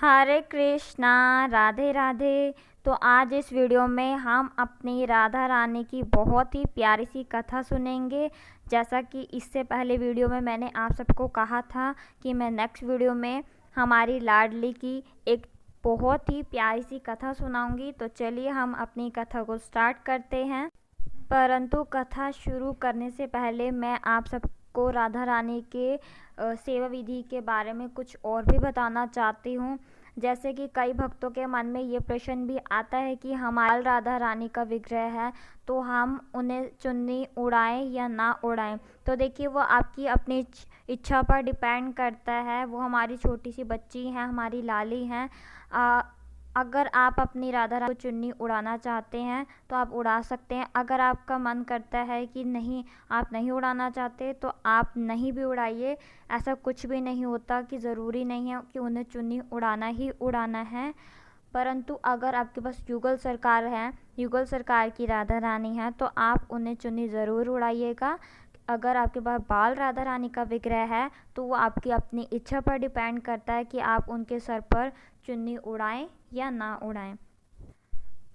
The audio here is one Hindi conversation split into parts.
हरे कृष्णा, राधे राधे। तो आज इस वीडियो में हम अपनी राधा रानी की बहुत ही प्यारी सी कथा सुनेंगे। जैसा कि इससे पहले वीडियो में मैंने आप सबको कहा था कि मैं नेक्स्ट वीडियो में हमारी लाडली की एक बहुत ही प्यारी सी कथा सुनाऊंगी। तो चलिए हम अपनी कथा को स्टार्ट करते हैं। परंतु कथा शुरू करने से पहले मैं आप सबको राधा रानी के सेवा विधि के बारे में कुछ और भी बताना चाहती हूँ। जैसे कि कई भक्तों के मन में ये प्रश्न भी आता है कि हमारे राधा रानी का विग्रह है तो हम उन्हें चुन्नी उड़ाएं या ना उड़ाएं। तो देखिए, वो आपकी अपनी इच्छा पर डिपेंड करता है। वो हमारी छोटी सी बच्ची हैं, हमारी लाली हैं। अगर आप अपनी राधा रानी को चुन्नी उड़ाना चाहते हैं तो आप उड़ा सकते हैं। अगर आपका मन करता है कि नहीं, आप नहीं उड़ाना चाहते, तो आप नहीं भी उड़ाइए। ऐसा कुछ भी नहीं होता कि ज़रूरी नहीं है कि उन्हें चुन्नी उड़ाना ही उड़ाना है। परंतु अगर आपके पास युगल सरकार है, युगल सरकार की राधा रानी है, तो आप उन्हें चुन्नी ज़रूर उड़ाइएगा। अगर आपके पास बाल राधा रानी का विग्रह है तो वो आपकी अपनी इच्छा पर डिपेंड करता है कि आप उनके सर पर चुन्नी उड़ाएं या ना उड़ाएं।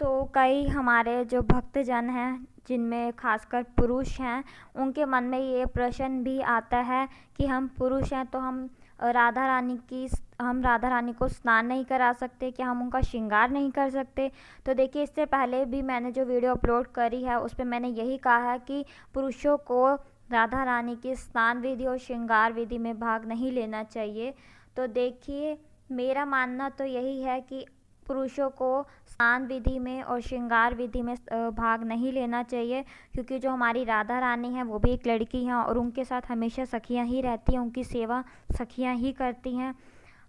तो कई हमारे जो भक्तजन हैं, जिनमें खासकर पुरुष हैं, उनके मन में ये प्रश्न भी आता है कि हम पुरुष हैं तो हम राधा रानी को स्नान नहीं करा सकते, क्या हम उनका श्रृंगार नहीं कर सकते। तो देखिए, इससे पहले भी मैंने जो वीडियो अपलोड करी है उस पर मैंने यही कहा है कि पुरुषों को राधा रानी की स्नान विधि और श्रृंगार विधि में भाग नहीं लेना चाहिए। तो देखिए, मेरा मानना तो यही है कि पुरुषों को स्नान विधि में और श्रृंगार विधि में भाग नहीं लेना चाहिए, क्योंकि जो हमारी राधा रानी है वो भी एक लड़की हैं और उनके साथ हमेशा सखियां ही रहती हैं, उनकी सेवा सखियां ही करती हैं।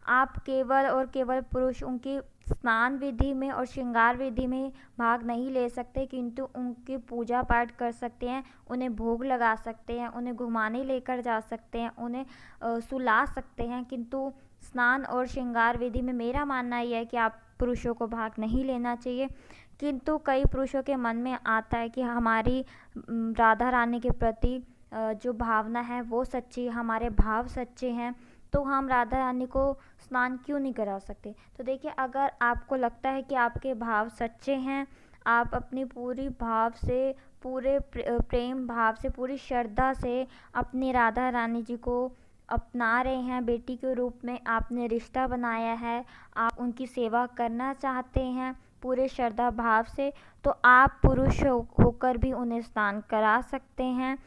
आप केवल और केवल पुरुष उनकी स्नान विधि में और श्रृंगार विधि में भाग नहीं ले सकते, किंतु उनकी पूजा पाठ कर सकते हैं, उन्हें भोग लगा सकते हैं, उन्हें घुमाने लेकर जा सकते हैं, उन्हें सुला सकते हैं। किंतु स्नान और श्रृंगार विधि में मेरा मानना यह है कि आप पुरुषों को भाग नहीं लेना चाहिए। किंतु कई पुरुषों के मन में आता है कि हमारी राधा रानी के प्रति जो भावना है वो सच्ची, हमारे भाव सच्चे हैं, तो हम राधा रानी को स्नान क्यों नहीं करा सकते। तो देखिए, अगर आपको लगता है कि आपके भाव सच्चे हैं, आप अपनी पूरी भाव से, पूरे प्रेम भाव से, पूरी श्रद्धा से अपनी राधा रानी जी को अपना रहे हैं, बेटी के रूप में आपने रिश्ता बनाया है, आप उनकी सेवा करना चाहते हैं पूरे श्रद्धा भाव से, तो आप पुरुष होकर भी उन्हें स्नान करा सकते हैं।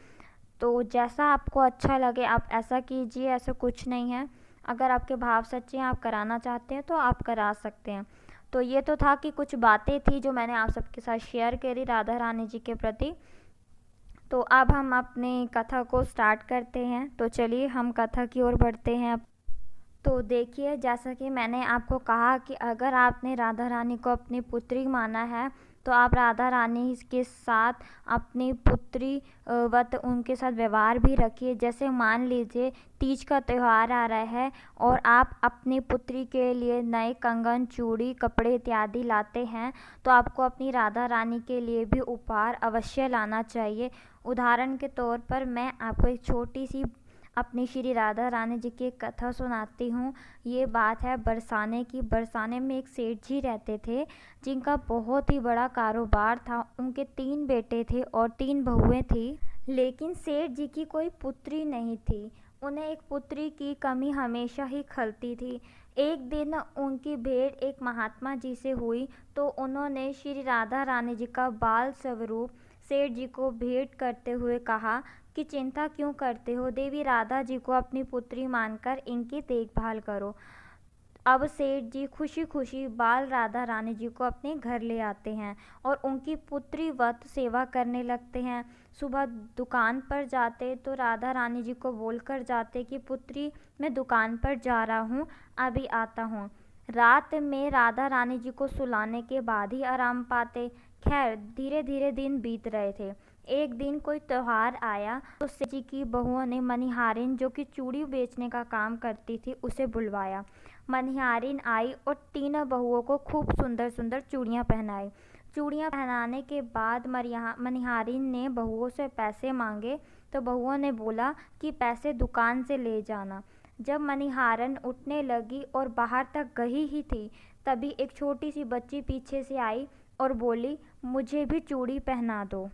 तो जैसा आपको अच्छा लगे आप ऐसा कीजिए, ऐसा कुछ नहीं है। अगर आपके भाव सच्चे हैं, आप कराना चाहते हैं, तो आप करा सकते हैं। तो ये तो था कि कुछ बातें थी जो मैंने आप सबके साथ शेयर करी राधा रानी जी के प्रति। तो अब हम अपनी कथा को स्टार्ट करते हैं। तो चलिए हम कथा की ओर बढ़ते हैं। तो देखिए, जैसा कि मैंने आपको कहा कि अगर आपने राधा रानी को अपनी पुत्री माना है तो आप राधा रानी के साथ अपनी पुत्री वत उनके साथ व्यवहार भी रखिए। जैसे मान लीजिए तीज का त्यौहार आ रहा है और आप अपनी पुत्री के लिए नए कंगन, चूड़ी, कपड़े इत्यादि लाते हैं, तो आपको अपनी राधा रानी के लिए भी उपहार अवश्य लाना चाहिए। उदाहरण के तौर पर मैं आपको एक छोटी सी अपनी श्री राधा रानी जी की एक कथा सुनाती हूँ। ये बात है बरसाने की। बरसाने में एक सेठ जी रहते थे जिनका बहुत ही बड़ा कारोबार था। उनके 3 बेटे थे और 3 बहुएं थी, लेकिन सेठ जी की कोई पुत्री नहीं थी। उन्हें एक पुत्री की कमी हमेशा ही खलती थी। एक दिन उनकी भेंट एक महात्मा जी से हुई, तो उन्होंने श्री राधा रानी जी का बाल स्वरूप सेठ जी को भेंट करते हुए कहा कि चिंता क्यों करते हो, देवी राधा जी को अपनी पुत्री मानकर इनकी देखभाल करो। अब सेठ जी खुशी खुशी बाल राधा रानी जी को अपने घर ले आते हैं और उनकी पुत्री वत सेवा करने लगते हैं। सुबह दुकान पर जाते तो राधा रानी जी को बोलकर जाते कि पुत्री, मैं दुकान पर जा रहा हूँ, अभी आता हूँ। रात में राधा रानी जी को सुलाने के बाद ही आराम पाते। खैर, धीरे धीरे दिन बीत रहे थे। एक दिन कोई त्योहार आया तो सेठ जी की बहुओं ने मनिहारिन, जो कि चूड़ी बेचने का काम करती थी, उसे बुलवाया। मनिहारिन आई और 3 बहुओं को खूब सुंदर सुंदर चूड़ियाँ पहनाई। चूड़ियाँ पहनाने के बाद मनिहारिन ने बहुओं से पैसे मांगे, तो बहुओं ने बोला कि पैसे दुकान से ले जाना। जब मणिहारिन उठने लगी और बाहर तक गई ही थी, तभी एक छोटी सी बच्ची पीछे से आई और बोली, मुझे भी चूड़ी पहना दो।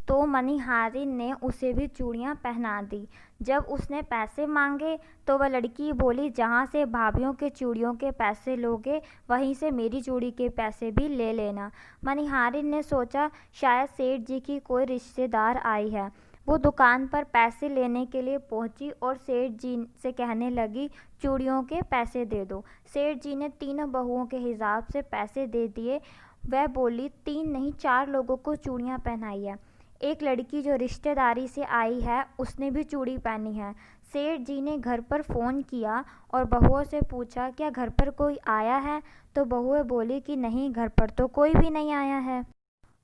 तो मणिहारिन ने उसे भी चूड़ियाँ पहना दी। जब उसने पैसे मांगे तो वह लड़की बोली, जहाँ से भाभीयों के चूड़ियों के पैसे लोगे वहीं से मेरी चूड़ी के पैसे भी ले लेना। मणिहारिन ने सोचा शायद सेठ जी की कोई रिश्तेदार आई है। वो दुकान पर पैसे लेने के लिए पहुंची और सेठ जी से कहने लगी, चूड़ियों के पैसे दे दो। सेठ जी ने तीनों बहुओं के हिसाब से पैसे दे दिए। वह बोली, 3 नहीं 4 लोगों को चूड़ियाँ पहनाई है। एक लड़की जो रिश्तेदारी से आई है उसने भी चूड़ी पहनी है। सेठ जी ने घर पर फ़ोन किया और बहुओं से पूछा, क्या घर पर कोई आया है? तो बहुएं बोली कि नहीं, घर पर तो कोई भी नहीं आया है।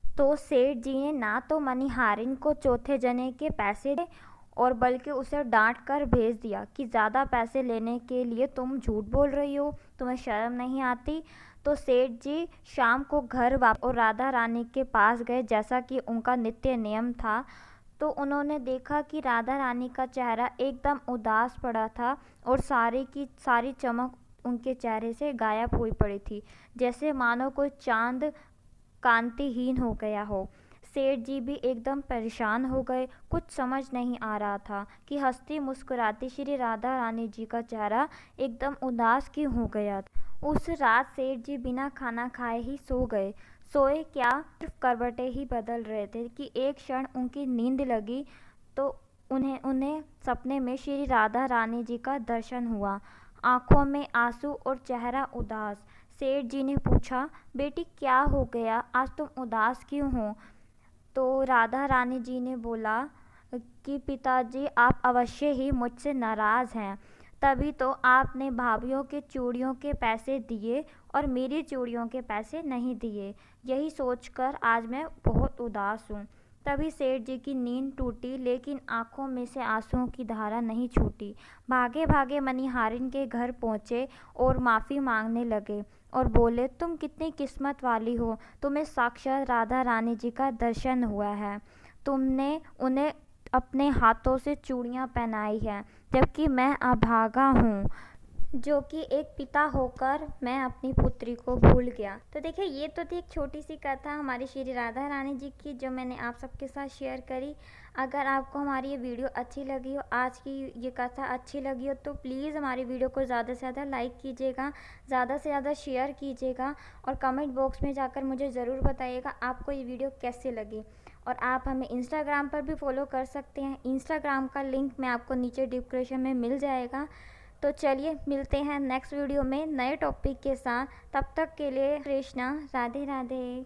तो सेठ जी ने ना तो मणिहारिन को चौथे जने के पैसे दे और बल्कि उसे डांट कर भेज दिया कि ज़्यादा पैसे लेने के लिए तुम झूठ बोल रही हो, तुम्हें शर्म नहीं आती। तो सेठ जी शाम को घर वापस और राधा रानी के पास गए, जैसा कि उनका नित्य नियम था। तो उन्होंने देखा कि राधा रानी का चेहरा एकदम उदास पड़ा था और सारी की सारी चमक उनके चेहरे से गायब हुई पड़ी थी, जैसे मानो कोई चांद कांतिहीन हो गया हो। सेठ जी भी एकदम परेशान हो गए। कुछ समझ नहीं आ रहा था कि हंसती मुस्कुराती श्री राधा रानी जी का चेहरा एकदम उदास क्यों हो गया। उस रात सेठ जी बिना खाना खाए ही सो गए। सोए क्या, सिर्फ करवटें ही बदल रहे थे कि एक क्षण उनकी नींद लगी तो उन्हें सपने में श्री राधा रानी जी का दर्शन हुआ। आंखों में आंसू और चेहरा उदास। सेठ जी ने पूछा, बेटी क्या हो गया, आज तुम उदास क्यों हो? तो राधा रानी जी ने बोला कि पिताजी, आप अवश्य ही मुझसे नाराज़ हैं, तभी तो आपने भाभीयों के चूड़ियों के पैसे दिए और मेरी चूड़ियों के पैसे नहीं दिए। यही सोचकर आज मैं बहुत उदास हूँ। तभी सेठ जी की नींद टूटी, लेकिन आंखों में से आंसुओं की धारा नहीं छूटी। भागे भागे मणिहारिन के घर पहुँचे और माफ़ी मांगने लगे और बोले, तुम कितनी किस्मत वाली हो, तुम्हें साक्षात राधा रानी जी का दर्शन हुआ है। तुमने उन्हें अपने हाथों से चूड़ियाँ पहनाई हैं, जबकि मैं अभागा हूँ, जो कि एक पिता होकर मैं अपनी पुत्री को भूल गया। तो देखिए, ये तो थी एक छोटी सी कथा हमारी श्री राधा रानी जी की, जो मैंने आप सबके साथ शेयर करी। अगर आपको हमारी ये वीडियो अच्छी लगी हो, आज की ये कथा अच्छी लगी हो, तो प्लीज़ हमारी वीडियो को ज़्यादा से ज़्यादा लाइक कीजिएगा, ज़्यादा से ज़्यादा शेयर कीजिएगा और कमेंट बॉक्स में जाकर मुझे ज़रूर बताइएगा आपको ये वीडियो कैसे लगी। और आप हमें इंस्टाग्राम पर भी फॉलो कर सकते हैं। इंस्टाग्राम का लिंक मैं आपको नीचे डिस्क्रिप्शन में मिल जाएगा। तो चलिए मिलते हैं नेक्स्ट वीडियो में नए टॉपिक के साथ। तब तक के लिए कृष्णा, राधे राधे।